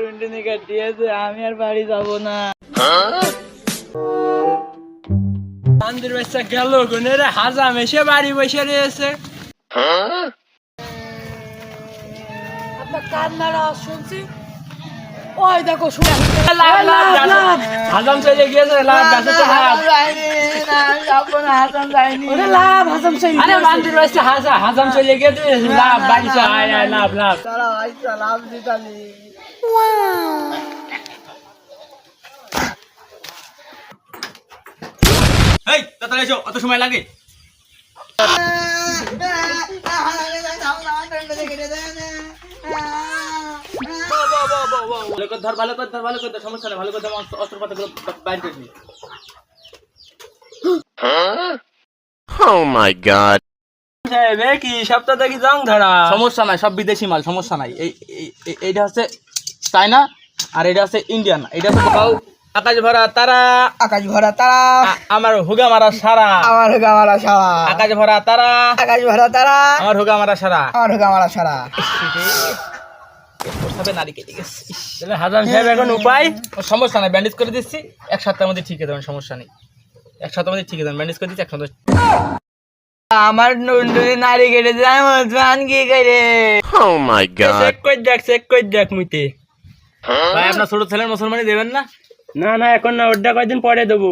টুনটুনি কাটিয়েছে, আমি আর বাড়ি যাব না। বান্দির বাচ্চা গেল গুনে রে, হাজাম এসে বাড়ি বসে রয়েছে। আপনার কান্নার আওয়াজ শুনছি, ওই দেখো শুনে হাজাম চলে গিয়েছে, লাভ গাছে তো লাভ। ওরে লাভ হাসাম চাই। আরে বান্দির বাচ্চা হাজাম চলে গিয়েছে, লাভ বাড়ি চল, আয় আয় লাভ লাভ। এই তাড়াতাড়ি এসো, অত সময় লাগে? ভালো করে ধর, ভালো করে ধর, ভালো করে ধর, সমস্যা নেই, ভালো করে ধর, অস্ত্রপাতিগুলো বাইর করে নি। Oh my god. কি সপ্তাহ দেখি জং ধরা। সমস্যা নাই, সব বিদেশি মাল, সমস্যা নাই। এইটা হচ্ছে চায়না আর এটা হচ্ছে ইন্ডিয়ান। এটা হচ্ছে আকাশ ভরা তারা, আকাশ ভরা তারা, আমার হুগা মারা সারা। আমার হুগা মারা সারা, আকাশ ভরা তারা, আকাশ ভরা তারা, আমার হুগা মারা সারা। আমার হুগা মারা সারা। নারী কেটে গেছে। তাহলে হাজাম সাহেব এখন উপায়? সমস্যা নাই, ব্যান্ডেজ করে দিচ্ছি, এক সপ্তাহের মধ্যে ঠিক হয়ে যাবেন, সমস্যা নেই। এক সপ্তাহের মধ্যে ঠিক হয়ে যাবেন, ব্যান্ডেজ করে দিচ্ছি, এক সপ্তাহ। আমার টুনটুনি নারী কেটেছে, আমি মুসলমান কি করে? Oh my god. চেক কই দেখ মুইতে। ভাই আপনার ছোট ছেলের মুসলমানি দেবেন না? না না, এখন না, ওটা কয়দিন পরে দেবো।